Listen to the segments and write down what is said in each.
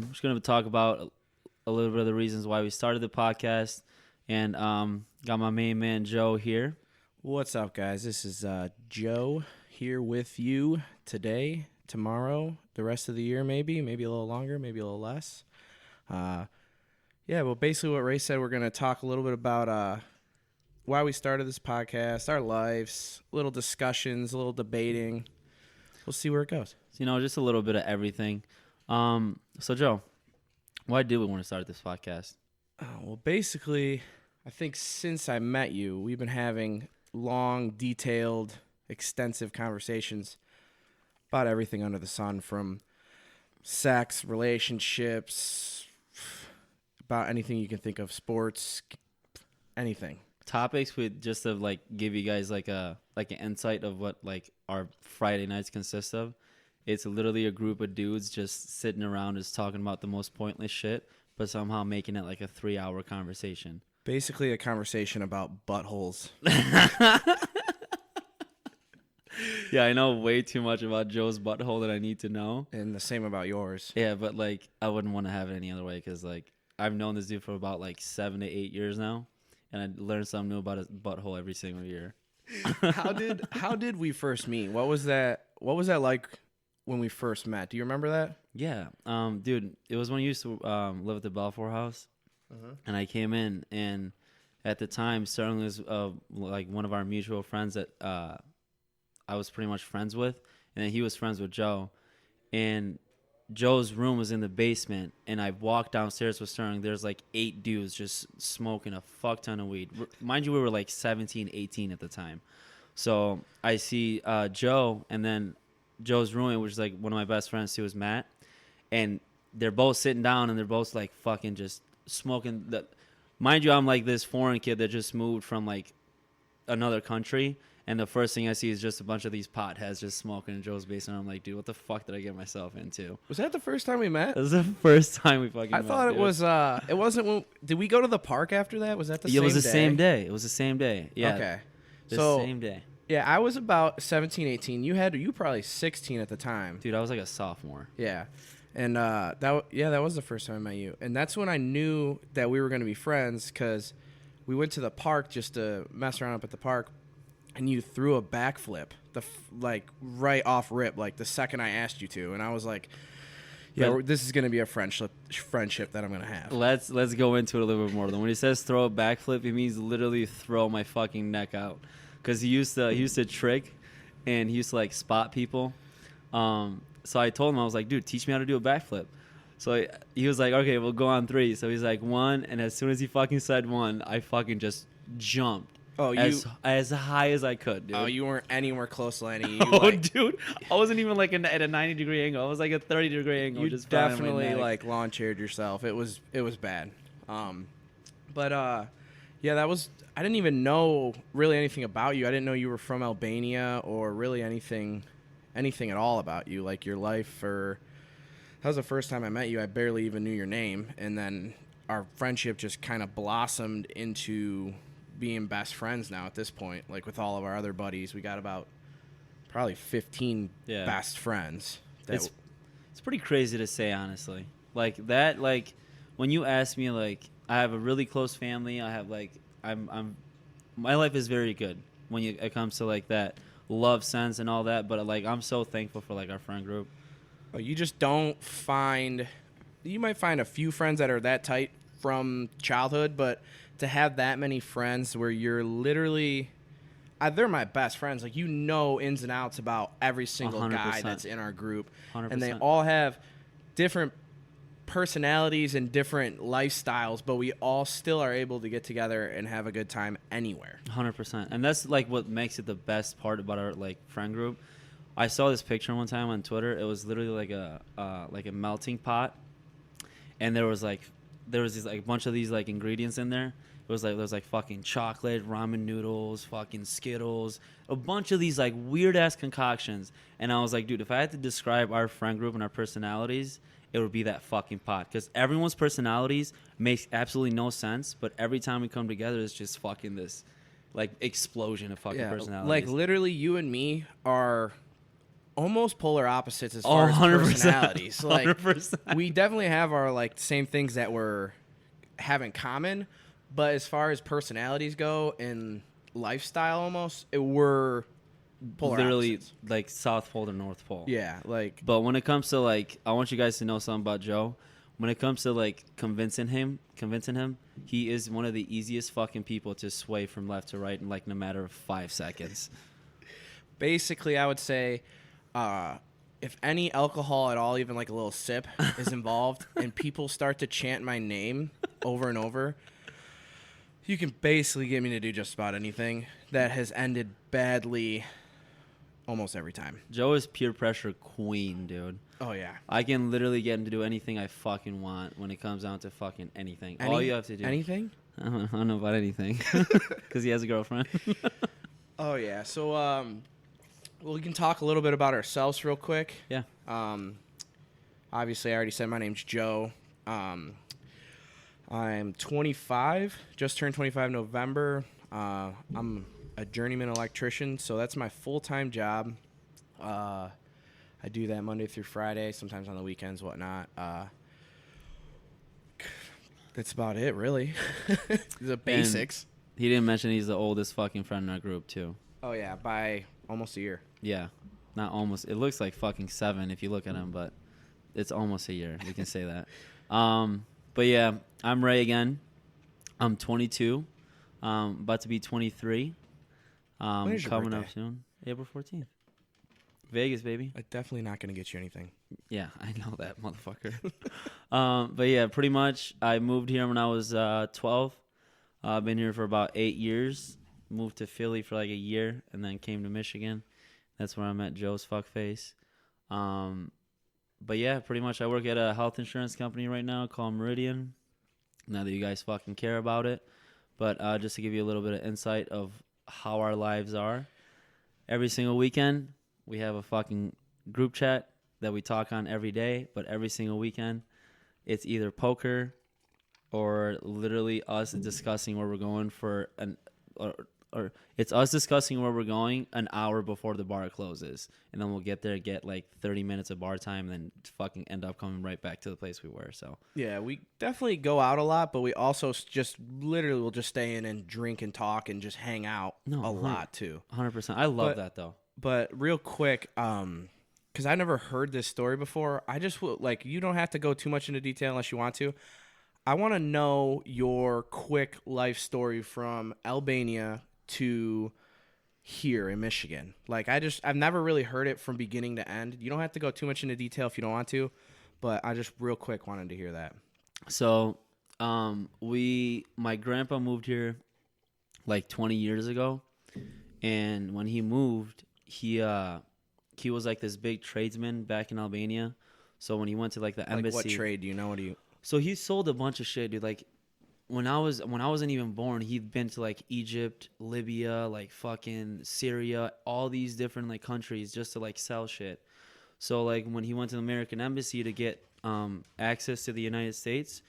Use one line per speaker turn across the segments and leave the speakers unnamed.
just going to talk about a little bit of the reasons why we started the podcast, and got my main man Joe here.
What's up, guys? This is Joe here with you today, tomorrow, the rest of the year, maybe a little longer, maybe a little less. Well, basically what Ray said, we're going to talk a little bit about why we started this podcast, our lives, little discussions, a little debating. We'll see where it goes.
Just a little bit of everything. So Joe, why did we want to start this podcast?
Well, basically, I think since I met you, we've been having long, detailed, extensive conversations about everything under the sun, from sex, relationships, about anything you can think of, sports, anything.
Topics with just to give you guys an insight of what our Friday nights consist of. It's literally a group of dudes just sitting around just talking about the most pointless shit, but somehow making it like a 3-hour conversation.
Basically a conversation about buttholes.
Yeah, I know way too much about Joe's butthole that I need to know.
And the same about yours.
Yeah, but I wouldn't want to have it any other way because I've known this dude for about 7 to 8 years now, and I learn something new about his butthole every single year.
How did we first meet? What was that like when we first met? Do you remember that?
Yeah, dude, it was when you used to live at the Balfour House, and I came in, and at the time, Sterling was one of our mutual friends that I was pretty much friends with, and then he was friends with Joe, and Joe's room was in the basement, and I walked downstairs with Sterling. There's 8 dudes just smoking a fuck ton of weed. Mind you, we were 17, 18 at the time. So I see Joe, and then Joe's roommate, which is one of my best friends too, is Matt, and they're both sitting down, and they're both fucking just smoking. Mind you, I'm this foreign kid that just moved from another country. And the first thing I see is just a bunch of these potheads just smoking in Joe's basement. I'm like, dude, what the fuck did I get myself into?
Was that the first time we met?
That was the first time we fucking met.
I thought it was, it wasn't when, did we go to the park after that? Was that the same day?
It was the same day. It was the same day. Yeah.
Okay.
Same day.
Yeah, I was about 17, 18. You were probably 16 at the time.
Dude, I was a sophomore.
Yeah. And that was the first time I met you. And that's when I knew that we were going to be friends, because we went to the park just to mess around up at the park. And you threw a backflip, right off rip, the second I asked you to, and I was like, "Yeah, this is gonna be a friendship that I'm gonna have."
Let's go into it a little bit more. Then when he says throw a backflip, it means literally throw my fucking neck out, because he used to trick, and he used to spot people. So I told him, I was like, "Dude, teach me how to do a backflip." So he was like, "Okay, we'll go on 3." So he's like 1, and as soon as he fucking said 1, I fucking just jumped.
Oh,
as high as I could, dude.
Oh, you weren't anywhere close to any.
Dude, I wasn't even at a 90-degree angle. I was a 30-degree angle.
You
just
definitely lawn chaired yourself. It was bad. That was. I didn't even know really anything about you. I didn't know you were from Albania or really anything at all about you, your life. Or that was the first time I met you. I barely even knew your name, and then our friendship just kind of blossomed into being best friends now at this point. With all of our other buddies, we got about probably 15 best friends.
It's pretty crazy to say, honestly. When you ask me, I have a really close family. I have my life is very good when it comes to that love sense and all that. But I'm so thankful for our friend group.
Oh, you just don't find. You might find a few friends that are that tight from childhood, but to have that many friends where you're literally, they're my best friends. Ins and outs about every single
100%.
Guy that's in our group.
100%.
And they all have different personalities and different lifestyles, but we all still are able to get together and have a good time anywhere.
100%. And that's what makes it the best part about our friend group. I saw this picture one time on Twitter. It was literally a melting pot, and there was these bunch of these ingredients in there. It was there was fucking chocolate, ramen noodles, fucking Skittles, a bunch of these weird ass concoctions. And I was like, dude, if I had to describe our friend group and our personalities, it would be that fucking pot. Because everyone's personalities makes absolutely no sense, but every time we come together, it's just fucking this explosion of fucking personalities.
Literally, you and me are almost polar opposites as far as
100%,
personalities. Like
100%.
we definitely have our like same things that we're have in common, but as far as personalities go and lifestyle, almost we're polar
Literally
opposites.
like South Pole to North Pole.
Yeah, like
But when it comes to like, I want you guys to know something about Joe. When it comes to like convincing him, he is one of the easiest fucking people to sway from left to right in like no matter of 5 seconds.
basically, I would say, if any alcohol at all, even like a little sip, is involved, and people start to chant my name over and over, you can basically get me to do just about anything. That has ended badly almost every time.
Joe is peer pressure queen, dude.
Oh, yeah.
I can literally get him to do anything I fucking want when it comes down to fucking anything. All you have to do.
Anything?
I don't know about anything. Because he has a girlfriend.
Oh, yeah. So, we can talk a little bit about ourselves real quick.
Yeah.
Obviously, I already said my name's Joe. I'm 25, just turned 25 in November. I'm a journeyman electrician, so that's my full-time job. I do that Monday through Friday, sometimes on the weekends, whatnot. That's about it, really. The basics.
And he didn't mention he's the oldest fucking friend in our group, too.
Oh, yeah, by almost a year.
Yeah. Not almost. It looks like fucking 7 if you look at him, but it's almost a year. We can say that. But yeah, I'm Ray again. I'm 22. About to be 23.
When is your
coming
birthday?
up soon. April 14th. Vegas, baby.
I'm definitely not going to get you anything.
Yeah, I know that, motherfucker. But yeah, pretty much I moved here when I was 12. I've been here for about 8 years. Moved to Philly for like a year and then came to Michigan. That's where I met Joe's fuckface. But yeah, pretty much I work at a health insurance company right now called Meridian. Now that you guys fucking care about it. But just to give you a little bit of insight of how our lives are. Every single weekend, we have a fucking group chat that we talk on every day. But every single weekend, it's either poker or literally us discussing where we're going for or it's us discussing where we're going an hour before the bar closes, and then we'll get there, get like 30 minutes of bar time, and then fucking end up coming right back to the place we were. So
Yeah, we definitely go out a lot, but we also just literally will just stay in and drink and talk and just hang out a lot too.
100%. I love that though.
But real quick, because I never heard this story before, I just like you don't have to go too much into detail unless you want to. I want to know your quick life story from Albania to here in Michigan. Like I've never really heard it from beginning to end. You don't have to go too much into detail if you don't want to, but I just real quick wanted to hear that.
So, my grandpa moved here like 20 years ago, and when he moved, he was like this big tradesman back in Albania. So when he went to like the embassy,
Like what trade do you know? What do you?
So he sold a bunch of shit, dude. Like when I wasn't even born, he'd been to like Egypt, Libya, like fucking Syria, all these different like countries just to like sell shit. So like when he went to the American embassy to get access to the United States,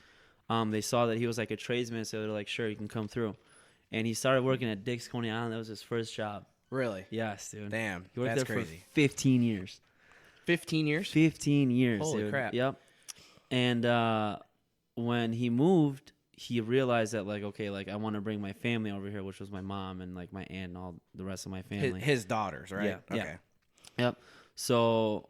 they saw that he was like a tradesman, so they're like, sure, you can come through. And he started working at Dick's Coney Island. That was his first job.
Really?
Yes, dude.
Damn,
He worked
that's
there
crazy.
for 15 years.
15 years?
15 years,
Holy
dude.
crap.
Yep. And when he moved, he realized that like, okay, like I want to bring my family over here, which was my mom and like my aunt and all the rest of my family.
His daughters, right?
Yeah.
Okay.
Yep. So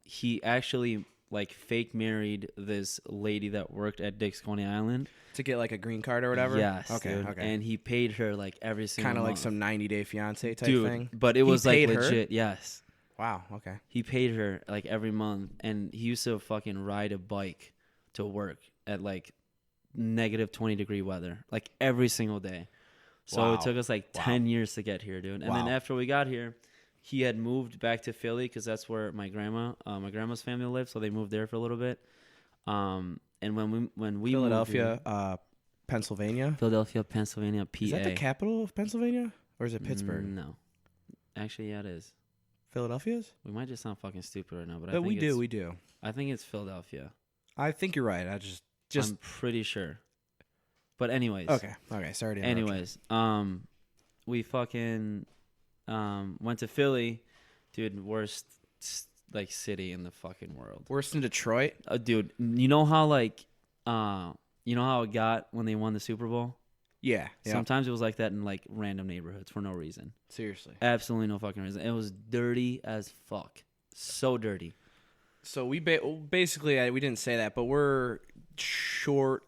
he actually like fake married this lady that worked at Dick's Coney Island
To get like a green card or whatever?
Yes.
Okay.
Dude.
Okay.
And he paid her like every single
Kind of like
month.
some 90-day fiance type
Dude,
thing.
but it
He
was like
paid her?
legit. Yes.
Wow. Okay.
He paid her like every month, and he used to fucking ride a bike to work at like negative 20-degree weather, like every single day. So
Wow.
it took us like 10 years to get here, dude. And then
Wow.
after we got here, he had moved back to Philly because that's where my grandma's family lived. So they moved there for a little bit. And when we
Philadelphia,
moved here,
Pennsylvania.
Philadelphia, Pennsylvania, PA.
Is that the capital of Pennsylvania? Or is it Pittsburgh?
No. Actually, yeah, it is.
Philadelphia's?
We might just sound fucking stupid right now, but I
But
think
we do.
I think it's Philadelphia.
I think you're right. I just
I'm pretty sure. But anyways.
Okay. Sorry to interrupt you.
Anyways, we fucking went to Philly, dude. Worst like city in the fucking world.
Worse than Detroit?
Dude, you know how like you know how it got when they won the Super Bowl?
Yeah.
Sometimes it was like that in like random neighborhoods for no reason.
Seriously.
Absolutely no fucking reason. It was dirty as fuck. So dirty.
So we basically, we didn't say that, but we're short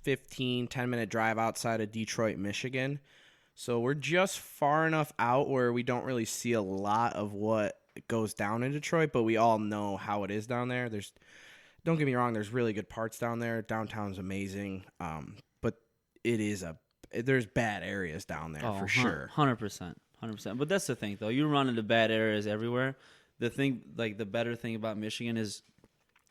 10-minute drive outside of Detroit, Michigan. So we're just far enough out where we don't really see a lot of what goes down in Detroit, but we all know how it is down there. Don't get me wrong, there's really good parts down there. Downtown's amazing. But there's bad areas down there for sure.
100%. But that's the thing though. You run into bad areas everywhere. The thing, like the better thing about Michigan is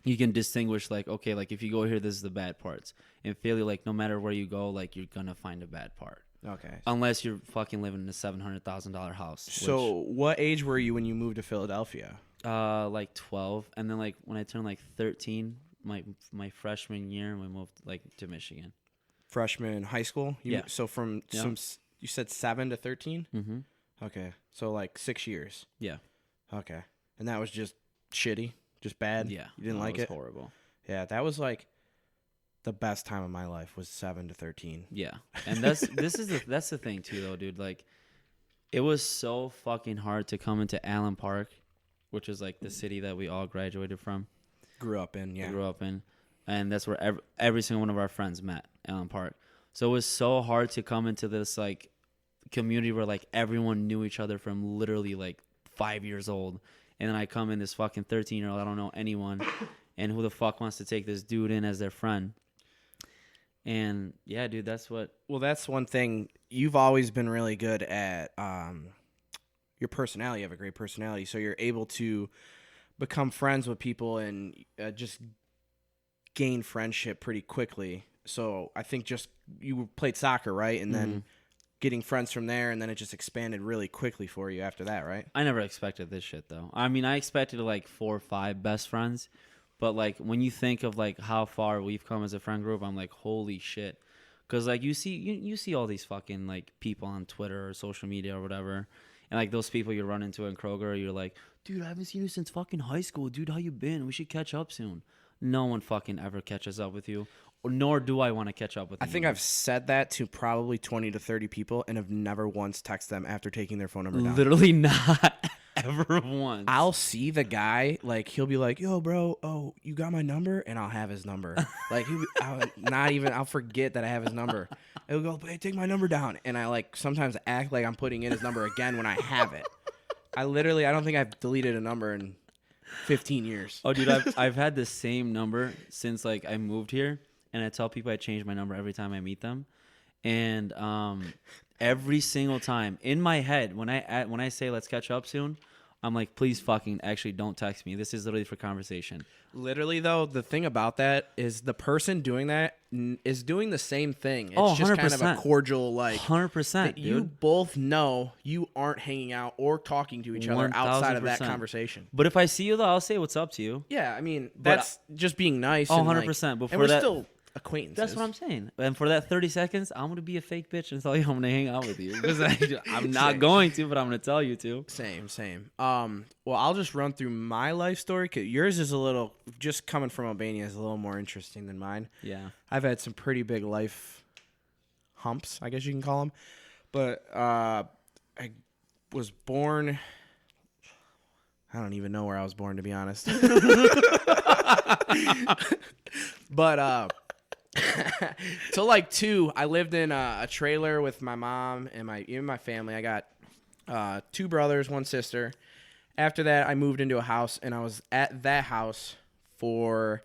you can distinguish like, okay, like if you go here, this is the bad parts. In Philly, like no matter where you go, like you're going to find a bad part.
Okay.
Unless you're fucking living in a $700,000 house.
So what age were you when you moved to Philadelphia?
Like 12. And then like when I turned like 13, my freshman year, we moved like to Michigan.
Freshman in high school?
Yeah.
So you said 7 to 13?
Mm-hmm.
Okay. So like 6 years.
Yeah.
Okay. And that was just shitty? Just bad?
Yeah.
You didn't like it?
It was horrible.
Yeah, that was like the best time of my life was 7 to 13.
Yeah. And that's the thing too though, dude. Like it was so fucking hard to come into Allen Park, which is like the city that we all graduated from.
Grew up in, yeah.
Grew up in. And that's where every single one of our friends met, Allen Park. So it was so hard to come into this like community where like everyone knew each other from literally like 5 years old. And then I come in this fucking 13-year-old, I don't know anyone. And who the fuck wants to take this dude in as their friend? And yeah, dude, that's
one thing. You've always been really good at your personality. You have a great personality. So you're able to become friends with people and just gain friendship pretty quickly. So I think just you played soccer, right? And then getting friends from there, and then it just expanded really quickly for you after that, right?
I never expected this shit, though. I mean, I expected like 4 or 5 best friends. But, like, when you think of, like, how far we've come as a friend group, I'm like, holy shit. Because, like, you see all these fucking, like, people on Twitter or social media or whatever. And, like, those people you run into in Kroger, you're like, dude, I haven't seen you since fucking high school. Dude, how you been? We should catch up soon. No one fucking ever catches up with you. Nor do I want to catch up with you.
I think I've said that to probably 20 to 30 people and have never once texted them after taking their phone number down.
Literally not ever once.
I'll see the guy, like, he'll be like, yo, bro, oh, you got my number? And I'll have his number. Like, I'll forget that I have his number. He'll go, hey, take my number down. And I, like, sometimes act like I'm putting in his number again when I have it. I don't think I've deleted a number in 15 years.
Oh, dude, I've had the same number since, like, I moved here. And I tell people I change my number every time I meet them. And every single time in my head, when I say let's catch up soon, I'm like, please fucking actually don't text me. This is literally for conversation.
Literally, though, the thing about that is the person doing that is doing the same thing. It's
100%.
Just kind of a cordial, like,
100%, dude.
You both know you aren't hanging out or talking to each other outside of that conversation.
But if I see you, though, I'll say what's up to you.
Yeah, I mean, that's just being nice.
100%.
But we're still acquaintances.
That's what I'm saying. And for that 30 seconds, I'm going to be a fake bitch and tell you I'm going to hang out with you. Because I'm not going to, but I'm going to tell you to.
Same. Well, I'll just run through my life story, because yours is a little, just coming from Albania, is a little more interesting than mine.
Yeah.
I've had some pretty big life humps, I guess you can call them. But I was born, I don't even know where I was born, to be honest. But till like 2, I lived in a trailer with my mom and my family. I got 2 brothers, 1 sister. After that, I moved into a house, and I was at that house for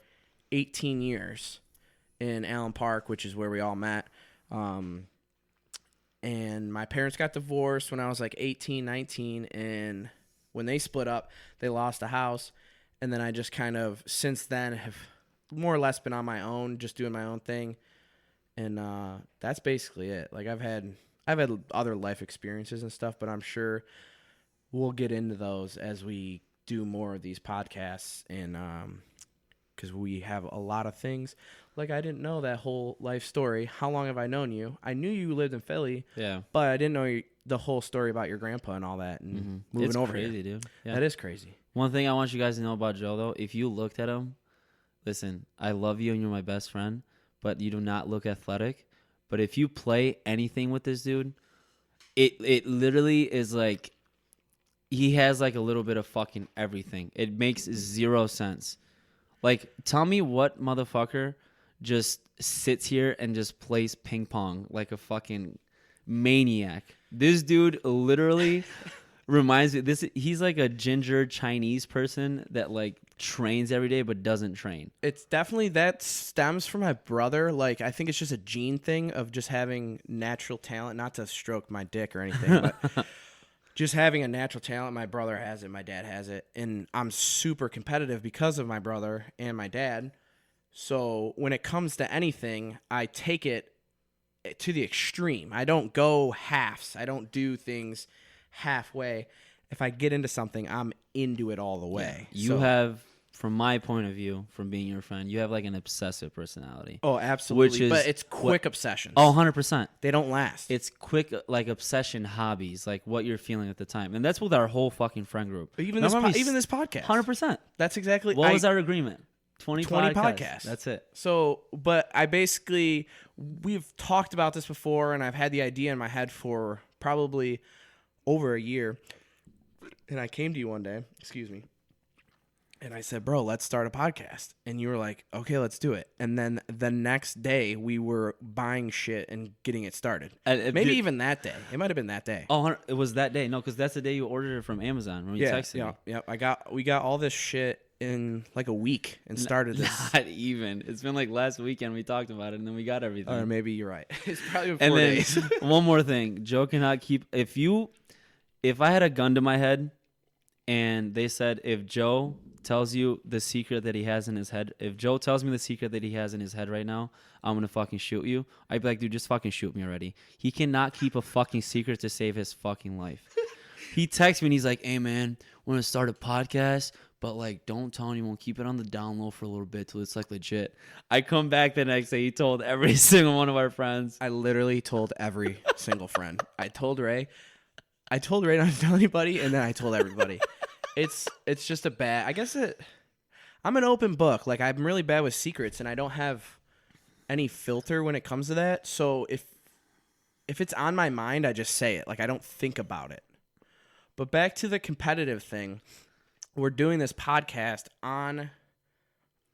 18 years in Allen Park, which is where we all met. And my parents got divorced when I was like 18, 19, and when they split up, they lost a house. And then I just kind of, since then, have more or less been on my own, just doing my own thing. And that's basically it. Like, I've had other life experiences and stuff, but I'm sure we'll get into those as we do more of these podcasts. And because we have a lot of things. Like, I didn't know that whole life story. How long have I known you? I knew you lived in Philly.
Yeah.
But I didn't know the whole story about your grandpa and all that, and moving
it's
over
crazy,
here.
Dude. Yeah.
That is crazy.
One thing I want you guys to know about Joe, though, if you looked at him, listen, I love you and you're my best friend, but you do not look athletic. But if you play anything with this dude, it literally is like he has like a little bit of fucking everything. It makes zero sense. Like, tell me what motherfucker just sits here and just plays ping pong like a fucking maniac. This dude literally reminds me. He's like a ginger Chinese person that like trains every day but doesn't train.
It's definitely that stems from my brother. Like, I think it's just a gene thing of just having natural talent. Not to stroke my dick or anything, but just having a natural talent. My brother has it. My dad has it. And I'm super competitive because of my brother and my dad. So when it comes to anything, I take it to the extreme. I don't go halves. I don't do things halfway. If I get into something, I'm into it all the way.
Yeah. You have, from my point of view, from being your friend, you have like an obsessive personality.
Oh, absolutely.
Which is
but it's quick obsessions.
Oh, 100%.
They don't last.
It's quick, like, obsession hobbies, like what you're feeling at the time. And that's with our whole fucking friend group.
Even this podcast.
100%.
That's exactly.
What was our agreement? 20 podcasts. That's it.
So, but we've talked about this before, and I've had the idea in my head for probably over a year. And I came to you one day, and I said, bro, let's start a podcast. And you were like, okay, let's do it. And then the next day, we were buying shit and getting it started. Maybe even that day. It might have been that day.
Oh, it was that day. No, because that's the day you ordered it from Amazon when you texted me.
Yeah. We got all this shit in like a week and started this.
Not even. It's been like last weekend we talked about it, and then we got everything.
Or maybe you're right. It's probably been 4 days.
One more thing. Joe cannot keep... If I had a gun to my head and they said, if Joe tells you the secret that he has in his head, if Joe tells me the secret that he has in his head right now, I'm going to fucking shoot you. I'd be like, dude, just fucking shoot me already. He cannot keep a fucking secret to save his fucking life. He texts me and he's like, hey, man, we're going to start a podcast, but like, don't tell anyone. Keep it on the down low for a little bit till it's like legit. I come back the next day. He told every single one of our friends.
I literally told every single friend. I told Ray not to tell anybody, and then I told everybody. It's just a bad. I guess I'm an open book. Like, I'm really bad with secrets, and I don't have any filter when it comes to that. So if it's on my mind, I just say it. Like, I don't think about it. But back to the competitive thing, we're doing this podcast on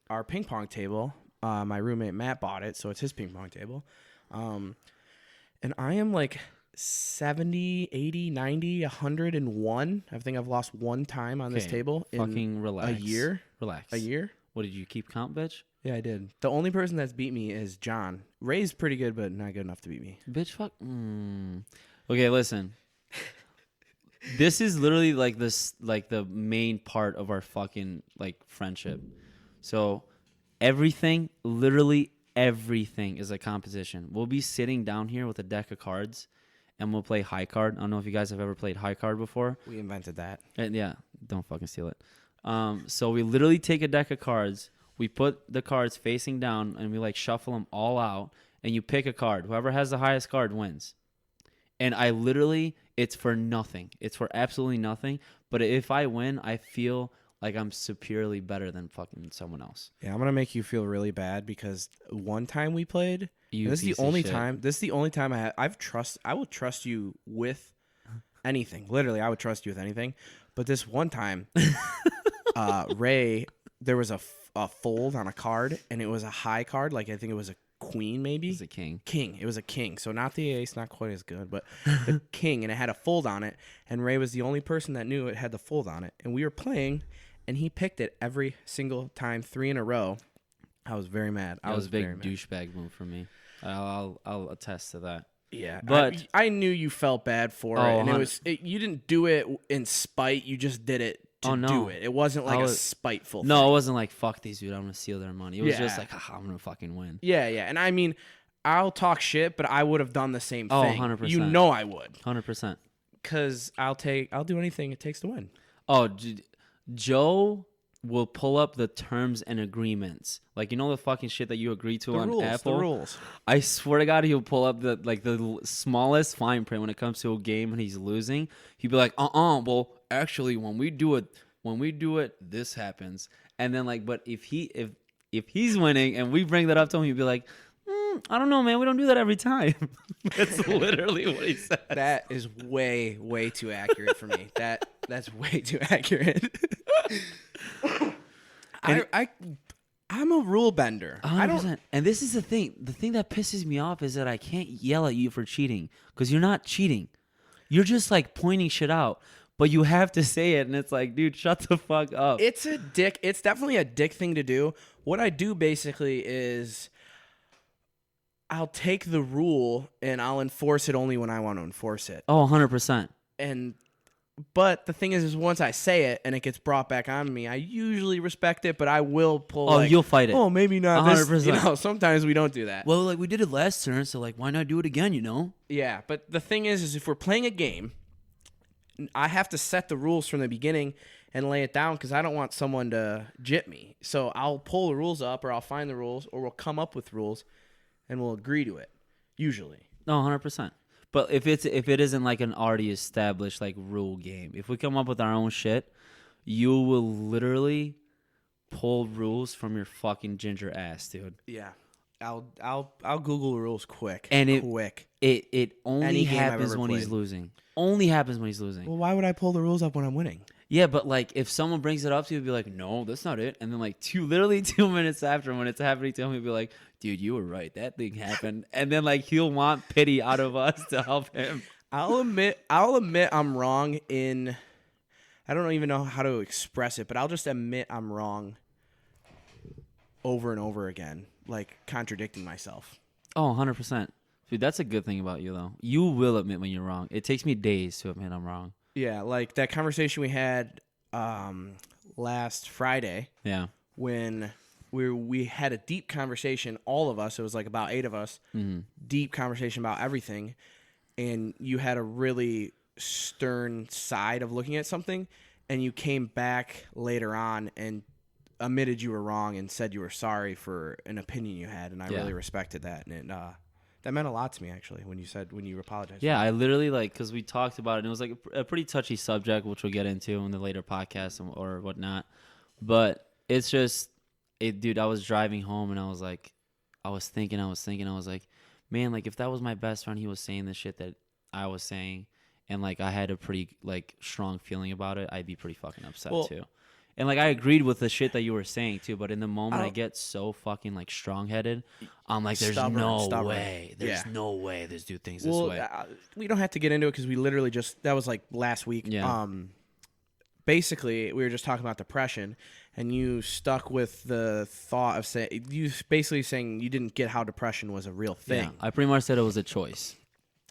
our ping pong table. My roommate Matt bought it, so it's his ping pong table. And I am like 70, 80, 90, 101. I think I've lost one time on this table in
relax.
A year.
Relax.
A year?
What, did you keep count, bitch?
Yeah, I did. The only person that's beat me is John. Ray's pretty good, but not good enough to beat me.
Bitch, fuck. Okay, listen. This is literally like the main part of our fucking like friendship. So literally everything is a competition. We'll be sitting down here with a deck of cards and we'll play high card. I don't know if you guys have ever played high card before.
We invented that.
And yeah, don't fucking steal it. So we literally take a deck of cards, we put the cards facing down, and we like shuffle them all out, and you pick a card. Whoever has the highest card wins. And I literally, it's for nothing. It's for absolutely nothing. But if I win, I feel like I'm superiorly better than fucking someone else.
Yeah, I'm gonna make you feel really bad because one time we played. This is the only time I will trust you with anything. Literally, I would trust you with anything. But this one time, Ray, there was a fold on a card, and it was a high card. Like, I think it was a queen, maybe.
It was a king.
It was a king. So not the ace, not quite as good, but the king, and it had a fold on it. And Ray was the only person that knew it had the fold on it. And we were playing, and he picked it every single time, 3 in a row. I was very mad.
That was a big douchebag move for me. I'll attest to that.
Yeah,
but
I knew you felt bad for it, and you didn't do it in spite. You just did it to do it. It wasn't like a spiteful thing.
No, it wasn't like, fuck these dude, I'm gonna steal their money. It was just like, I'm gonna fucking win.
Yeah, and I mean, I'll talk shit, but I would have done the same thing.
100%.
You know I would.
100%.
Because I'll do anything it takes to win.
Oh, Joe will pull up the terms and agreements. Like, you know the fucking shit that you agree to on Apple?
The rules.
I swear to God, he'll pull up the smallest fine print when it comes to a game and he's losing. He'd be like, well, actually, when we do it when we do it, this happens. And then like, but if he's winning and we bring that up to him, he'd be like, I don't know, man. We don't do that every time. That's literally what he said.
That is way, way too accurate for me. That's way too accurate. I'm a rule bender.
100%. I don't. And this is the thing. The thing that pisses me off is that I can't yell at you for cheating because you're not cheating. You're just like pointing shit out. But you have to say it, and it's like, dude, shut the fuck up.
It's definitely a dick thing to do. What I do basically is I'll take the rule and I'll enforce it only when I want to enforce it.
Oh, 100%.
But the thing is once I say it and it gets brought back on me, I usually respect it, but I will pull.
Oh, you'll fight it.
Oh, maybe not 100%. This. You know, sometimes we don't do that.
Well, like we did it last turn, so like, why not do it again? You know?
Yeah, but the thing is if we're playing a game, I have to set the rules from the beginning and lay it down because I don't want someone to jip me. So I'll pull the rules up, or I'll find the rules, or we'll come up with rules, and we'll agree to it. Usually.
No, 100%. But if it isn't like an already established like rule game, if we come up with our own shit, you will literally pull rules from your fucking ginger ass, dude.
Yeah, I'll Google rules quick.
And
quick.
It only happens when he's losing. Only happens when he's losing.
Well, why would I pull the rules up when I'm winning?
Yeah, but like if someone brings it up to you, be like, no, that's not it. And then like literally 2 minutes after when it's happening to him, he'll be like, dude, you were right. That thing happened. And then like he'll want pity out of us to help him.
I'll admit I'm wrong in, I don't even know how to express it, but I'll just admit I'm wrong over and over again, like contradicting myself.
Oh, 100%. Dude, that's a good thing about you, though. You will admit when you're wrong. It takes me days to admit I'm wrong.
Yeah, like that conversation we had last Friday.
Yeah.
When we had a deep conversation, all of us, it was like about 8 of us, deep conversation about everything, and you had a really stern side of looking at something, and you came back later on and admitted you were wrong and said you were sorry for an opinion you had, and I really respected that, and that meant a lot to me, actually, when you apologized.
Yeah, I literally, like, because we talked about it, and it was, like, a pretty touchy subject, which we'll get into in the later podcast or whatnot. But it's just, dude, I was driving home, and I was, like, I was thinking, I was like, man, like, if that was my best friend, he was saying the shit that I was saying, and, like, I had a pretty, like, strong feeling about it, I'd be pretty fucking upset, too. And, like, I agreed with the shit that you were saying, too. But in the moment, I get so fucking, like, strong-headed. I'm like, there's no way. There's no way this dude thinks this way.
We don't have to get into it because we literally that was, like, last week.
Yeah.
Basically, we were just talking about depression. And you stuck with the thought of saying you didn't get how depression was a real thing.
Yeah, I pretty much said it was a choice.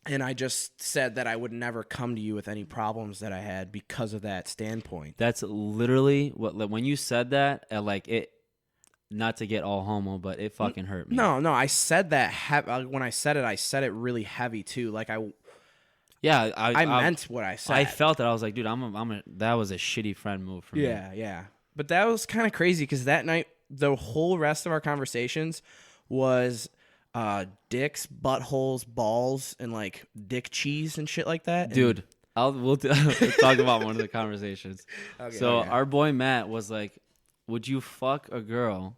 And I just said that I would never come to you with any problems that I had because of that standpoint.
That's literally what, like, when you said that, like, it, not to get all homo, but it fucking hurt me.
No, I said that, when I said it really heavy too. Like, I meant what I said.
I felt it. I was like, dude, that was a shitty friend move for me.
Yeah. But that was kind of crazy because that night, the whole rest of our conversations was dicks, buttholes, balls, and like dick cheese and shit like that.
Dude, we'll talk about one of the conversations. Okay. Our boy Matt was like, would you fuck a girl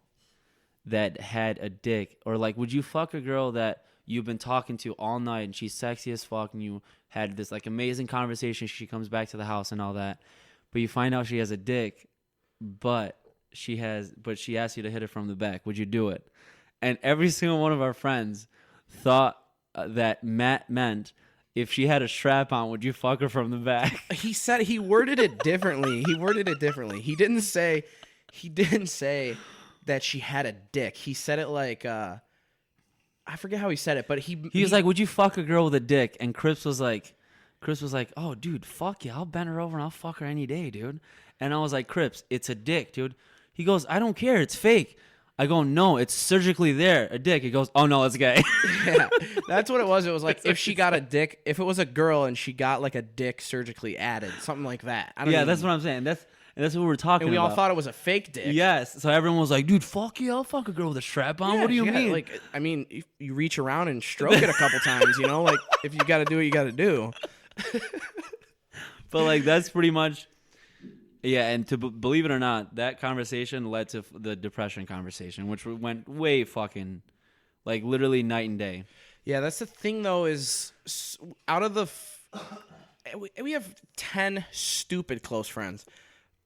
that had a dick? Or like, would you fuck a girl that you've been talking to all night and she's sexy as fuck and you had this like amazing conversation, she comes back to the house and all that, but you find out she has a dick, but she asks you to hit her from the back. Would you do it? And every single one of our friends thought that Matt meant, if she had a strap on, would you fuck her from the back?
He worded it differently. He didn't say that she had a dick. He said it like I forget how he said it, but he
was like, would you fuck a girl with a dick? And Chris was like, oh, dude, fuck yeah, I'll bend her over and I'll fuck her any day, dude. And I was like, Crips, it's a dick, dude. He goes, I don't care, it's fake. I go, no, it's surgically there, a dick. He goes, oh, no, it's gay.
Yeah, that's what it was. It was like if she got a dick, if it was a girl and she got like a dick surgically added, something like that.
That's what I'm saying. That's what we're talking about.
And we all thought it was a fake dick.
Yes. So everyone was like, dude, fuck yeah, I'll fuck a girl with a strap on. What do you mean?
Like, I mean, you reach around and stroke it a couple times, you know? Like, if you got to do what you got to do.
But, like, that's pretty much... Yeah, and believe it or not, that conversation led to the depression conversation, which went way fucking, like, literally night and day.
Yeah, that's the thing, though, is out of the... we have 10 stupid close friends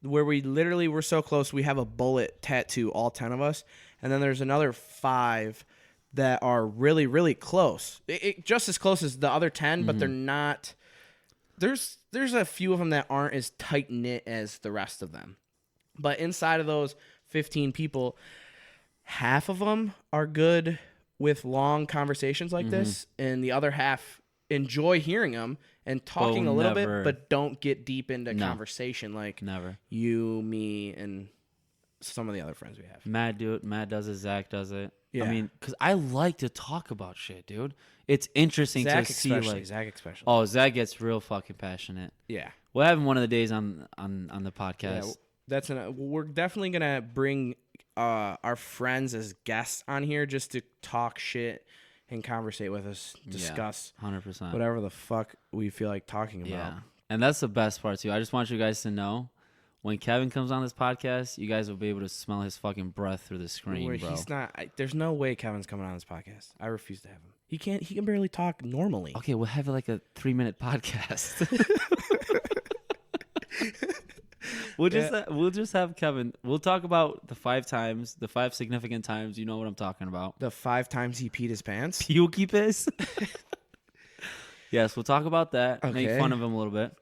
where we literally were so close we have a bullet tattoo, all 10 of us. And then there's another 5 that are really, really close. Just as close as the other 10, but they're not... There's a few of them that aren't as tight-knit as the rest of them. But inside of those 15 people, half of them are good with long conversations like this, and the other half enjoy hearing them and talking a little bit, but don't get deep into conversation like you, me, and some of the other friends we have.
Matt does it. Zach does it.
Yeah.
I mean, because I like to talk about shit, dude. It's interesting to see, like...
Zach especially.
Oh, Zach gets real fucking passionate.
Yeah.
We'll have him one of the days on the podcast.
Yeah, we're definitely going to bring our friends as guests on here just to talk shit and conversate with us, discuss
100%.
whatever the fuck we feel like talking about.
Yeah. And that's the best part, too. I just want you guys to know, when Kevin comes on this podcast, you guys will be able to smell his fucking breath through the screen, bro.
He's not. There's no way Kevin's coming on this podcast. I refuse to have him. He can't. He can barely talk normally.
Okay, we'll have like a 3-minute podcast. We'll just have Kevin. We'll talk about the 5 significant times. You know what I'm talking about.
The 5 times he peed his pants.
Pukey piss. Yes, we'll talk about that. Okay. Make fun of him a little bit.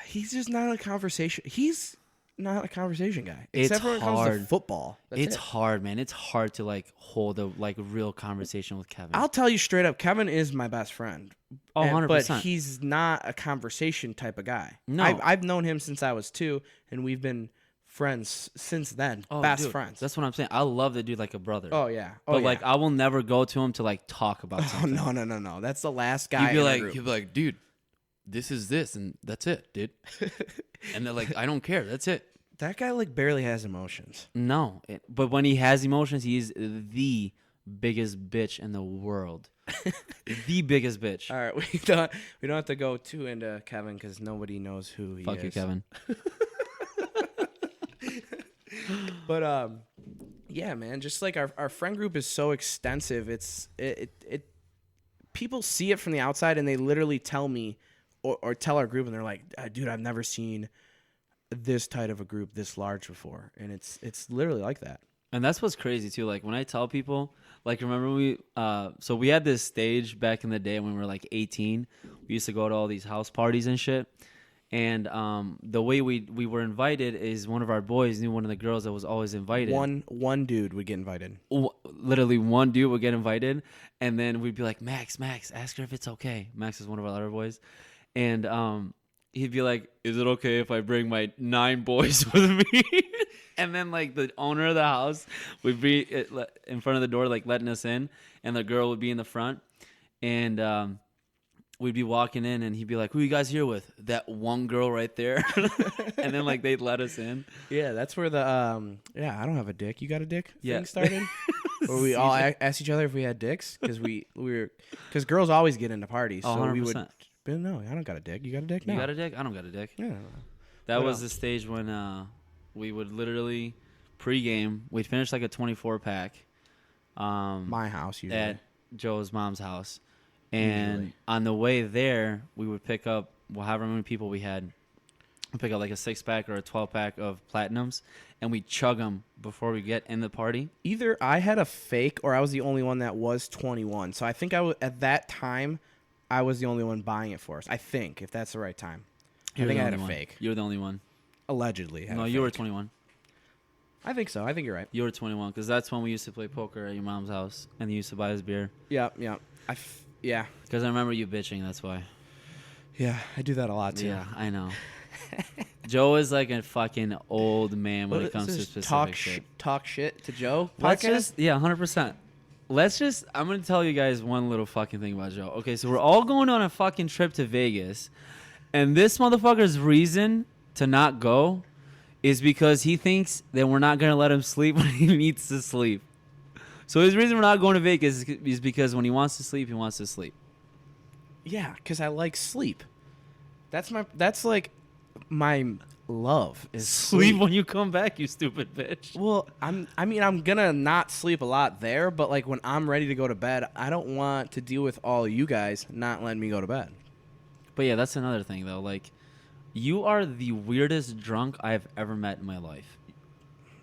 He's just not a conversation. He's not a conversation guy. Except when it comes to football.
It's hard, man. It's hard to like hold a real conversation with Kevin.
I'll tell you straight up, Kevin is my best friend.
Oh, 100%.
But he's not a conversation type of guy.
No.
I've known him since I was 2, and we've been friends since then. Best friends.
That's what I'm saying. I love the dude like a brother.
Oh, yeah.
But like, I will never go to him to like talk about something.
Oh, no. That's the last guy.
He'd be like, dude, this is this, and that's it, dude. And they're like, I don't care. That's it.
That guy like barely has emotions.
No, but when he has emotions, he's the biggest bitch in the world. The biggest bitch.
All right, we don't have to go too into Kevin because nobody knows who he is.
Fuck you, Kevin.
But yeah, man, just like our friend group is so extensive. It people see it from the outside and they literally tell me or tell our group and they're like, dude, I've never seen this tight of a group this large before, and it's literally like that.
And that's what's crazy too. Like when I tell people, like remember we had this stage back in the day when we were like 18. We used to go to all these house parties and shit. And the way we were invited is one of our boys knew one of the girls that was always invited.
One dude would get invited.
Literally one dude would get invited, and then we'd be like, Max, ask her if it's okay. Max is one of our other boys, and he'd be like, is it okay if I bring my 9 boys with me? And then like the owner of the house would be in front of the door like letting us in, and the girl would be in the front, and we'd be walking in, and he'd be like, who you guys here with? That one girl right there. And then like they'd let us in.
Yeah, that's where the I don't have a dick, you got a dick thing started. Where we all asked each other if we had dicks because because girls always get into parties.
Oh,
so
100%.
we would. No, I don't got a dick. You got a dick? No.
You got a dick? I don't got a dick.
Yeah.
That was the stage when we would literally pregame. We'd finish like a 24-pack.
My house usually.
At Joe's mom's house. And on the way there, we would pick up however many people we had. We'd pick up like a 6-pack or a 12-pack of Platinums, and we'd chug them before we get in the party.
Either I had a fake or I was the only one that was 21. So I think at that time, I was the only one buying it for us. I think, if that's the right time. I think I had a fake.
You were the only one.
Allegedly.
No, you were 21.
I think so. I think you're right.
You were 21 because that's when we used to play poker at your mom's house, and you used to buy us beer.
Yeah. Yeah.
Because I remember you bitching, that's why.
Yeah, I do that a lot, too.
Yeah, I know. Joe is like a fucking old man when it comes to specific shit.
Talk shit to Joe?
Let's 100%. I'm going to tell you guys one little fucking thing about Joe. Okay, so we're all going on a fucking trip to Vegas, and this motherfucker's reason to not go is because he thinks that we're not going to let him sleep when he needs to sleep. So his reason we're not going to Vegas is because when he wants to sleep, he wants to sleep.
Yeah, because I like sleep. That's like my love is
Sleep when you come back, you stupid bitch.
Well, I'm gonna not sleep a lot there, but like when I'm ready to go to bed, I don't want to deal with all you guys not letting me go to bed.
But yeah, that's another thing though. Like, you are the weirdest drunk I've ever met in my life.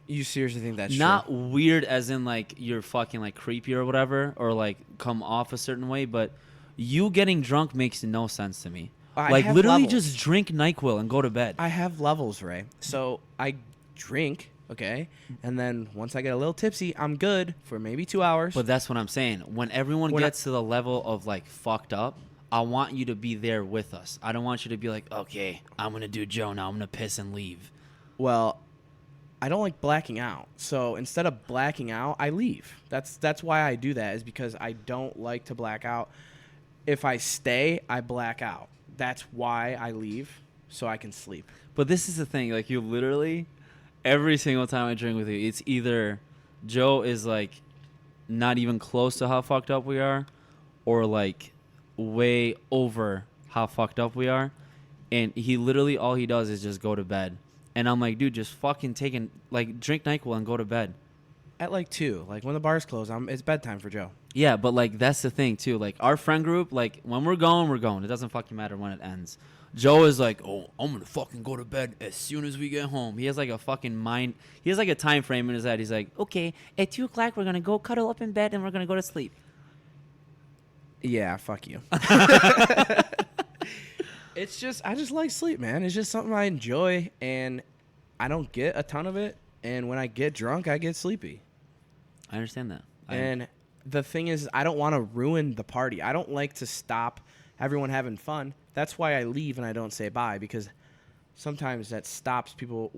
You seriously think that's
Not
true?
weird as in like you're fucking like creepy or whatever, or like come off a certain way, but you getting drunk makes no sense to me.
I
Like
have
literally
levels.
just drink NyQuil and go to bed.
I have levels, Ray. So I drink, okay, and then once I get a little tipsy, I'm good for maybe 2 hours.
But that's what I'm saying. When everyone gets to the level of like fucked up, I want you to be there with us. I don't want you to be like, okay, I'm gonna do Joe now. I'm gonna piss and leave.
Well, I don't like blacking out. So instead of blacking out, I leave. That's why I do that, is because I don't like to black out. If I stay, I black out. That's why I leave, so I can sleep.
But this is the thing. Like, you literally, every single time I drink with you, it's either Joe is like not even close to how fucked up we are, or like way over how fucked up we are. And he literally, all he does is just go to bed. And I'm like, dude, just fucking drink NyQuil and go to bed.
At like 2, like when the bars close, it's bedtime for Joe.
Yeah, but like that's the thing too. Like our friend group, like when we're going, we're going. It doesn't fucking matter when it ends. Joe is like, oh, I'm gonna fucking go to bed as soon as we get home. He has like a fucking mind. He has like a time frame in his head. He's like, okay, at 2:00 we're gonna go cuddle up in bed and we're gonna go to sleep.
Yeah, fuck you. It's just, I just like sleep, man. It's just something I enjoy, and I don't get a ton of it. And when I get drunk, I get sleepy.
I understand that.
And the thing is, I don't want to ruin the party. I don't like to stop everyone having fun. That's why I leave and I don't say bye, because sometimes that stops people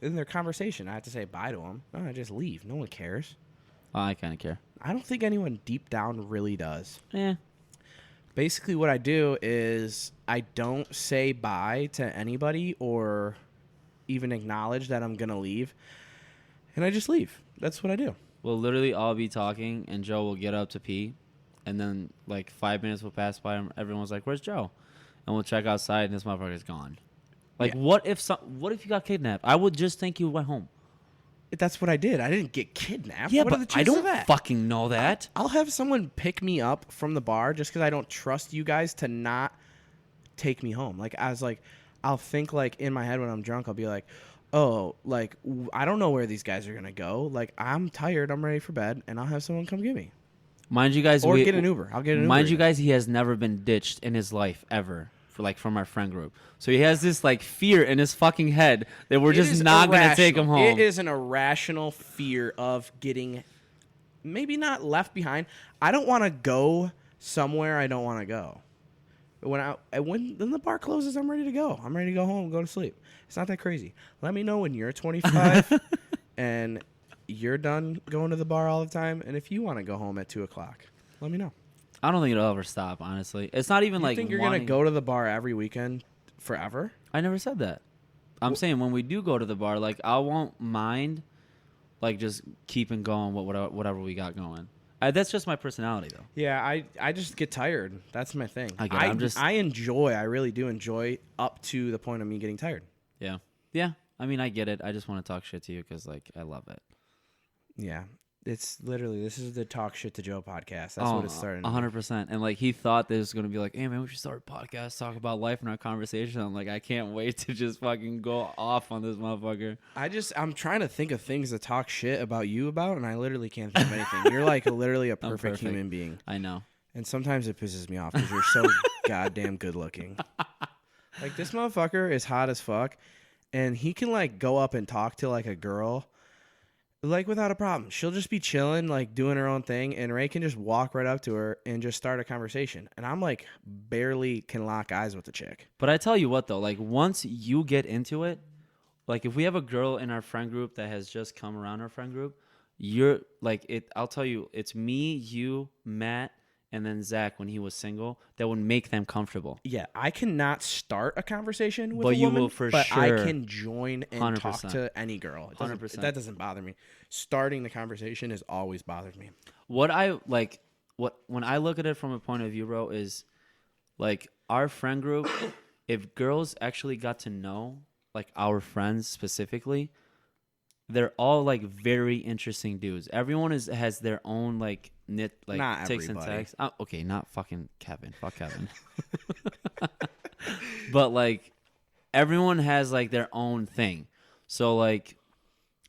in their conversation. I have to say bye to them. No, I just leave. No one cares.
I kind of care.
I don't think anyone deep down really does.
Yeah.
Basically, what I do is I don't say bye to anybody or even acknowledge that I'm going to leave. And I just leave. That's what I do.
We'll literally all be talking, and Joe will get up to pee, and then like 5 minutes will pass by, and everyone's like, "Where's Joe?" And we'll check outside, and this motherfucker's gone. Like,
Yeah.
what if you got kidnapped? I would just think you went home.
That's what I did. I didn't get kidnapped.
Yeah,
what are the
but I
chances
don't
of that?
fucking know that.
I'll have someone pick me up from the bar just because I don't trust you guys to not take me home. Like, I'll think like in my head when I'm drunk, I'll be like, oh, like I don't know where these guys are gonna go. Like, I'm tired, I'm ready for bed, and I'll have someone come get me.
Mind you guys,
Or get an Uber. I'll get an Uber.
Mind you guys, he has never been ditched in his life ever. From our friend group, so he has this like fear in his fucking head that we're just not gonna take him home.
It is an irrational fear of getting, maybe not left behind. I don't want to go somewhere I don't want to go. When the bar closes, I'm ready to go. I'm ready to go home, go to sleep. It's not that crazy. Let me know when you're 25 and you're done going to the bar all the time, and if you want to go home at 2:00, let me know.
I don't think it'll ever stop, honestly. It's not even
You
like
think you're gonna go to the bar every weekend forever?
I never said that. I'm saying when we do go to the bar, like I won't mind, like just keeping going with whatever we got going. That's just my personality, though.
Yeah, I just get tired. That's my thing. I really do enjoy up to the point of me getting tired.
Yeah. I mean, I get it. I just want to talk shit to you because like I love it.
Yeah. It's literally, this is the Talk Shit to Joe podcast. That's what it's starting.
100%. And like he thought this was gonna be like, hey man, we should start a podcast, talk about life in our conversation. I'm like, I can't wait to just fucking go off on this motherfucker.
I'm trying to think of things to talk shit about you about, and I literally can't think of anything. You're like literally a perfect human being.
I know.
And sometimes it pisses me off because you're so goddamn good looking. Like, this motherfucker is hot as fuck, and he can like go up and talk to like a girl like without a problem. She'll just be chilling, like doing her own thing, and Ray can just walk right up to her and just start a conversation. And I'm like barely can lock eyes with the chick.
But I tell you what though, like once you get into it, like if we have a girl in our friend group that has just come around our friend group, you're like it. I'll tell you, it's me, you, Matt, and then Zach when he was single that would make them comfortable.
Yeah, I cannot start a conversation with
But
a
you
woman,
will for
but
sure.
I can join and
100%.
talk to any girl.
100%.
That doesn't bother me. Starting the conversation has always bothered me.
What when I look at it from a point of view, bro, is like our friend group, if girls actually got to know like our friends specifically, they're all like very interesting dudes. Everyone has their own like
not
ticks and
everybody.
tags. Okay, not fucking Kevin. Fuck Kevin. But like everyone has like their own thing. So like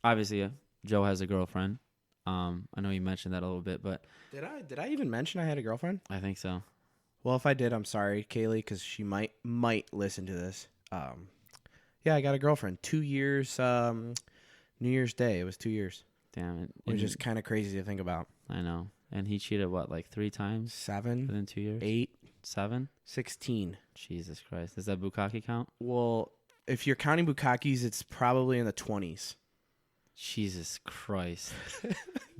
obviously Joe has a girlfriend. I know you mentioned that a little bit, but
Did I even mention I had a girlfriend?
I think so.
Well, if I did, I'm sorry, Kaylee, because she might listen to this. Yeah, I got a girlfriend. 2 years. New Year's Day. It was 2 years.
Damn it.
Which is kind of crazy to think about.
I know. And he cheated what, like 3 times
7,
within 2 years?
8,
7?
16.
Jesus Christ. Does that bukkake count?
Well, if you're counting bukkakis, it's probably in the 20s.
Jesus Christ.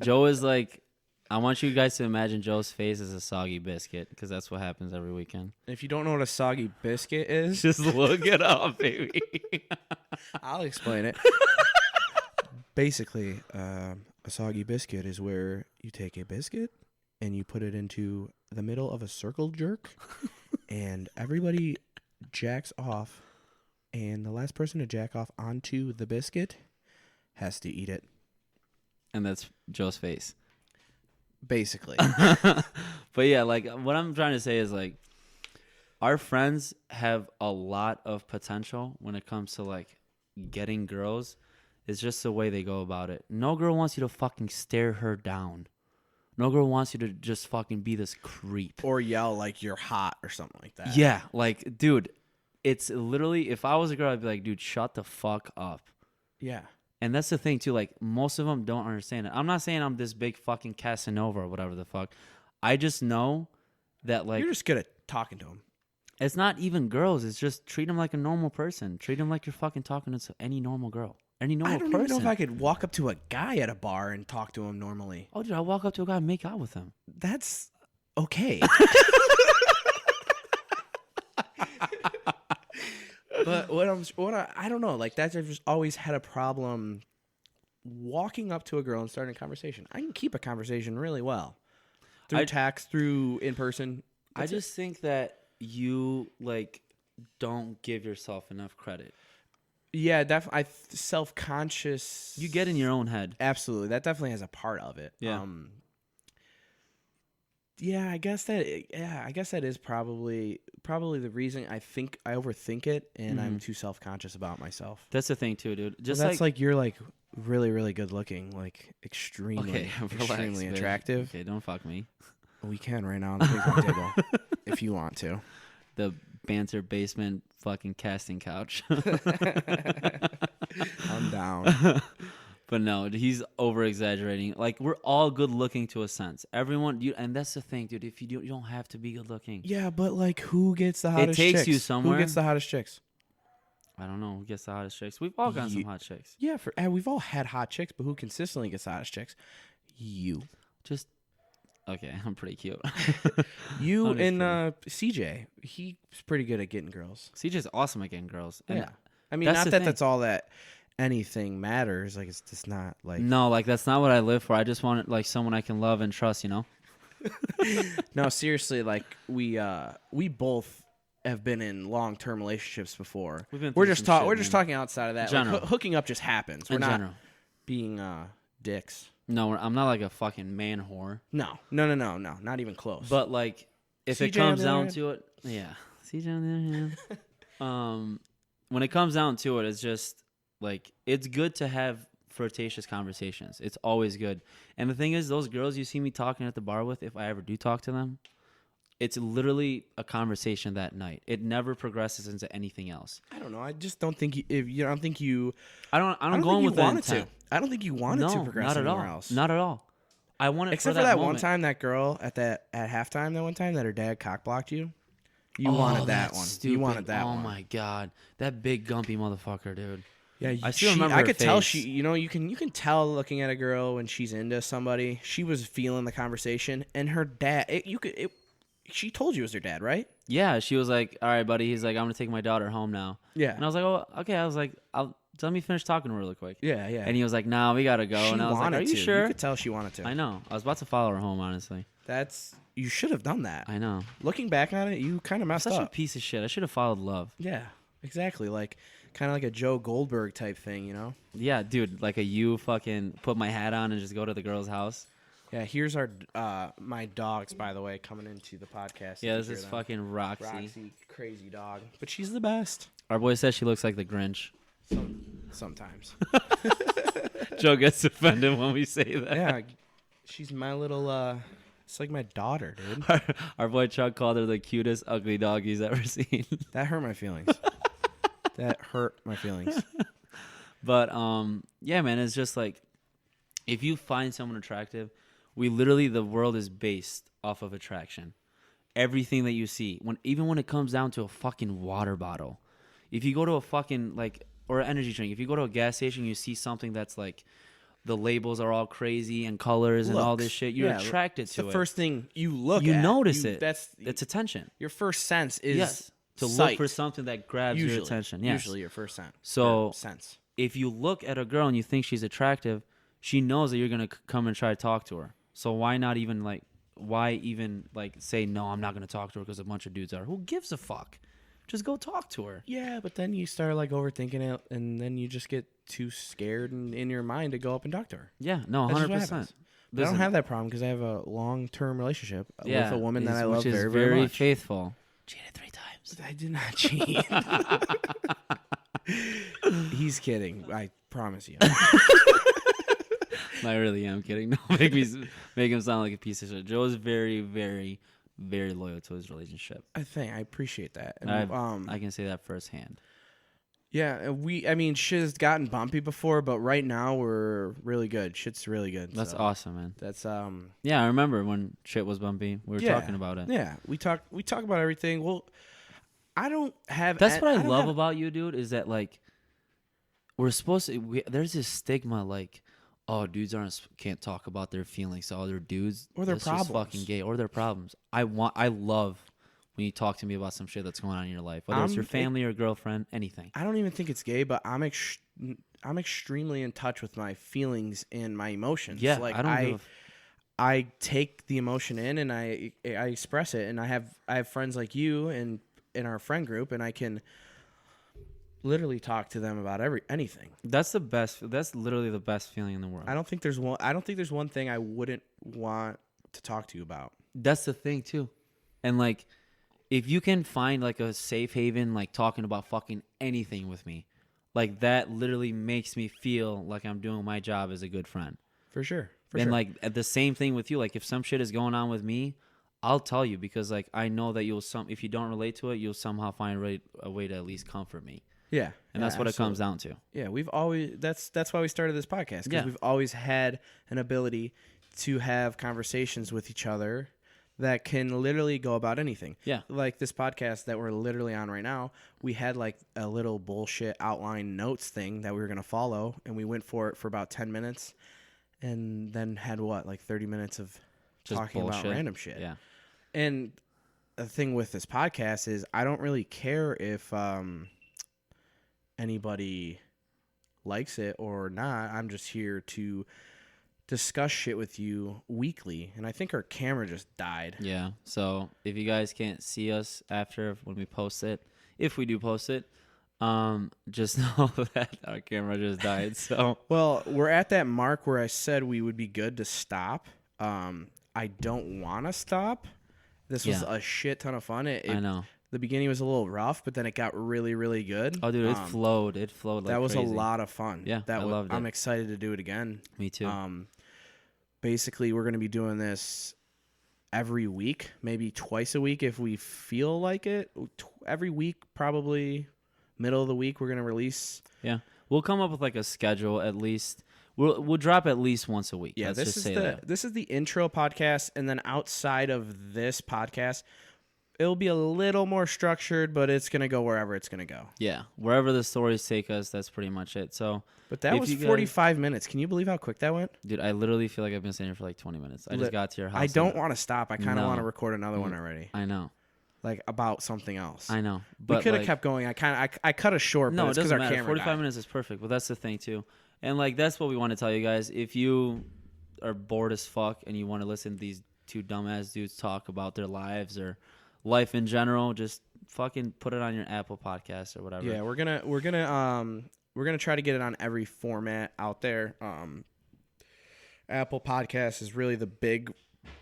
Joe is like, I want you guys to imagine Joe's face as a soggy biscuit, because that's what happens every weekend.
If you don't know what a soggy biscuit is,
Just look it up, baby.
I'll explain it. Basically, a soggy biscuit is where you take a biscuit and you put it into the middle of a circle jerk, and everybody jacks off, and the last person to jack off onto the biscuit has to eat it.
And that's Joe's face.
Basically.
But yeah, like what I'm trying to say is like our friends have a lot of potential when it comes to like getting girls. It's just the way they go about it. No girl wants you to fucking stare her down. No girl wants you to just fucking be this creep.
Or yell like you're hot or something like that.
Yeah, like, dude, it's literally, if I was a girl, I'd be like, dude, shut the fuck up.
Yeah.
And that's the thing, too. Like, most of them don't understand it. I'm not saying I'm this big fucking Casanova or whatever the fuck. I just know that, like,
You're just good at talking to them.
it's not even girls. It's just treat them like a normal person. Treat them like you're fucking talking to any normal girl. Any normal person.
I don't even know if I could walk up to a guy at a bar and talk to him normally.
Oh, dude, I walk up to a guy and make out with him.
That's okay. But I don't know. Like that's, I've just always had a problem walking up to a girl and starting a conversation. I can keep a conversation really well through text, through in person.
I just think that you like don't give yourself enough credit.
Yeah, definitely. Self-conscious.
You get in your own head.
Absolutely, that definitely has a part of it.
Yeah.
Yeah, I guess that is probably the reason I think I overthink it and I'm too self-conscious about myself.
That's the thing too, dude. Just
that's like you're like really, really good looking, like extremely
relax,
attractive.
Okay, don't fuck me.
We can right now on the ping pong table if you want to.
The Banter basement fucking casting couch.
I'm down.
But no, he's over exaggerating. Like, we're all good looking to a sense. Everyone, and that's the thing, dude. If you don't have to be good looking.
Yeah, but like, who gets the hottest chicks?
It takes you somewhere.
Who gets the hottest chicks?
I don't know. Who gets the hottest chicks? We've all gotten some hot chicks.
Yeah, we've all had hot chicks, but who consistently gets the hottest chicks? You.
Just okay. I'm pretty cute.
You and CJ. He's pretty good at getting girls.
CJ's awesome at getting girls. And
yeah. I mean, not that that's all that anything matters. Like, it's just not like.
No, like that's not what I live for. I just want like someone I can love and trust. You know.
No, seriously. Like we both have been in long-term relationships before. We're just talking outside of that. Like, hooking up just happens. We're not being dicks.
No, I'm not like a fucking man whore.
No, not even close.
But like, if it comes down to it, yeah. CJ on the other hand. When it comes down to it, it's just like it's good to have flirtatious conversations. It's always good. And the thing is, those girls you see me talking at the bar with, if I ever do talk to them, it's literally a conversation that night. It never progresses into anything else.
I don't know. I just don't think you.
I don't go in with that intent.
I don't think you wanted to progress anywhere else.
Not at all. I want it
except for that one time that girl at halftime. That one time that her dad cockblocked you. You wanted that one.
Stupid.
You wanted that one.
Oh my god, that big gumpy motherfucker, dude.
Yeah,
I still remember.
I could
her
tell
face.
you can tell looking at a girl when she's into somebody. She was feeling the conversation, and her dad. She told you it was her dad, right?
Yeah, she was like, "All right, buddy." He's like, "I'm gonna take my daughter home now."
Yeah,
and I was like, "Oh, okay." I was like, let me finish talking really quick."
Yeah, yeah.
And he was like, "Nah, we gotta go." And I was like, "Are you sure?"
You could tell she wanted to.
I know. I was about to follow her home, honestly.
You should have done that.
I know.
Looking back on it, you kind of messed
Such
up.
a piece of shit. I should have followed love.
Yeah. Exactly, like kind of like a Joe Goldberg type thing, you know?
Yeah, dude, like you fucking put my hat on and just go to the girl's house.
Yeah, here's our my dogs, by the way, coming into the podcast.
Yeah, this is fucking Roxy.
Roxy, crazy dog, but she's the best.
Our boy says she looks like the Grinch.
Sometimes.
Joe gets offended when we say that.
Yeah, she's my little. It's like my daughter, dude.
Our boy Chuck called her the cutest ugly dog he's ever seen.
That hurt my feelings. That hurt my feelings.
But yeah, man, it's just like if you find someone attractive, the world is based off of attraction. Everything that you see, even when it comes down to a fucking water bottle, if you go to a fucking or an energy drink, if you go to a gas station, you see something that's like the labels are all crazy and colors and all this shit, you're attracted to it.
The first thing you look at.
You notice it.
It's
attention.
Your first sense is
to
sight.
look for something that grabs your attention. Yes.
Usually your first sense.
So
sense.
If you look at a girl and you think she's attractive, she knows that you're going to come and try to talk to her. So why even say, no, I'm not going to talk to her because a bunch of dudes are. Who gives a fuck? Just go talk to her.
Yeah, but then you start overthinking it, and then you just get too scared in your mind to go up and talk to her.
Yeah, no, 100%.
I don't have that problem because I have a long-term relationship with a woman that I love very,
very
much.
faithful. Cheated 3 times.
I did not cheat. He's kidding. I promise you.
I really am kidding. No, make him sound like a piece of shit. Joe is very, very, very loyal to his relationship.
I appreciate that. And,
I can say that firsthand.
Yeah, shit has gotten bumpy before, but right now we're really good. Shit's really good.
That's awesome, man.
That's
Yeah, I remember when shit was bumpy. We were talking about it.
Yeah, we talk about everything. Well, I don't have.
That's what I love about you, dude. Is that we're supposed to? There's this stigma oh, dudes can't talk about their feelings. So they're dudes
or their problems,
just fucking gay, or their problems. I love when you talk to me about some shit that's going on in your life, whether it's your family or girlfriend, anything.
I don't even think it's gay, but I'm extremely in touch with my feelings and my emotions.
Yeah,
I take the emotion in and I express it, and I have friends like you and in our friend group, and I can literally talk to them about anything. That's the best.
That's literally the best feeling in the world.
I don't think there's one thing I wouldn't want to talk to you about.
That's the thing too, and if you can find a safe haven, talking about fucking anything with me, that literally makes me feel like I'm doing my job as a good friend.
For sure.
The same thing with you. If some shit is going on with me, I'll tell you because I know that if you don't relate to it, you'll somehow find a way to at least comfort me.
Yeah.
And that's what it comes down to.
Yeah, that's why we started this podcast, because we've always had an ability to have conversations with each other that can literally go about anything.
Yeah.
Like this podcast that we're literally on right now, we had a little bullshit outline notes thing that we were going to follow, and we went for it for about 10 minutes and then had 30 minutes of just talking bullshit. About random shit.
Yeah.
And the thing with this podcast is I don't really care if anybody likes it or not. I'm just here to discuss shit with you weekly, and I think our camera just died.
Yeah, so if you guys can't see us after when we post it, if we do post it, just know that our camera just died. So
well, we're at that mark where I said we would be good to stop. I don't want to stop. This was a shit ton of fun. I know. The beginning was a little rough, but then it got really, really good.
Oh, dude, it flowed. It flowed like
that was
crazy.
A lot of fun.
Yeah, I loved it.
I'm excited to do it again.
Me too.
Basically, we're going to be doing this every week, maybe twice a week if we feel like it. Every week, probably middle of the week, we're going to release.
Yeah, we'll come up with a schedule at least. We'll drop at least once a week.
Yeah, this is the intro podcast, and then outside of this podcast, it'll be a little more structured, but it's going to go wherever it's going to go.
Yeah, wherever the stories take us, that's pretty much it. So,
but that was 45 minutes. Can you believe how quick that went?
Dude, I literally feel like I've been sitting here for 20 minutes. I just got to your house.
I don't want to stop. I kind of want to record another one already.
I know.
About something else.
I know.
But we could have kept going. I cut it short, but it's because our camera
45 minutes is perfect, but that's the thing too. And that's what we want to tell you guys. If you are bored as fuck and you want to listen to these two dumbass dudes talk about their lives or life in general, just fucking put it on your Apple Podcast or whatever.
Yeah, we're gonna try to get it on every format out there. Apple Podcast is really the big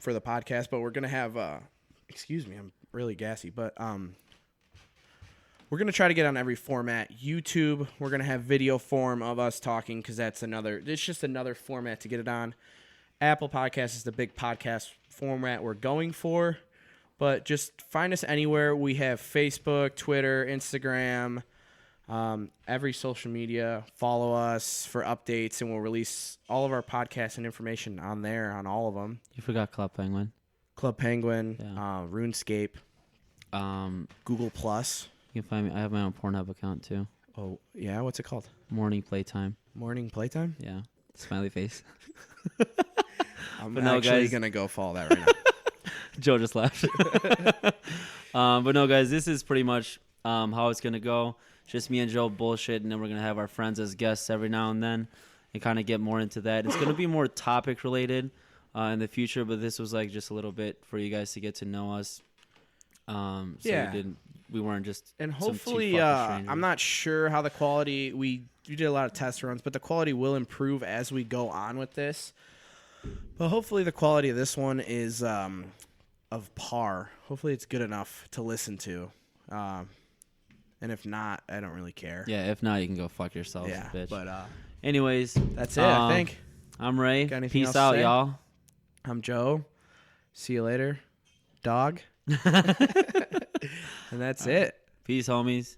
for the podcast, but we're gonna have excuse me, I'm really gassy, but we're gonna try to get on every format. YouTube, we're gonna have video form of us talking because it's just another format to get it on. Apple Podcast is the big podcast format we're going for, but just find us anywhere. We have Facebook, Twitter, Instagram, every social media. Follow us for updates, and we'll release all of our podcasts and information on there, on all of them.
You forgot Club Penguin.
Club Penguin,
Yeah.
RuneScape, Google Plus.
You can find me. I have my own Pornhub account too.
Oh yeah, what's it called?
Morning Playtime.
Morning Playtime.
Yeah. Smiley face.
I'm
But no,
actually
guys.
gonna go follow that right now.
Joe just laughed. But no, guys, this is pretty much how it's going to go. Just me and Joe bullshit, and then we're going to have our friends as guests every now and then and kind of get more into that. It's going to be more topic related in the future, but this was like just a little bit for you guys to get to know us. So we weren't just
And
some two
hopefully,
fucking strangers.
I'm not sure how the quality, we did a lot of test runs, but the quality will improve as we go on with this. But hopefully the quality of this one is of par. Hopefully it's good enough to listen to. And if not, I don't really care.
Yeah, if not, you can go fuck yourself,
Yeah,
bitch.
but
anyways,
that's it, I think.
I'm Ray.
Got anything else
Peace
to
out,
say?
y'all.
I'm Joe. See you later. Dog. And that's it.
Peace, homies.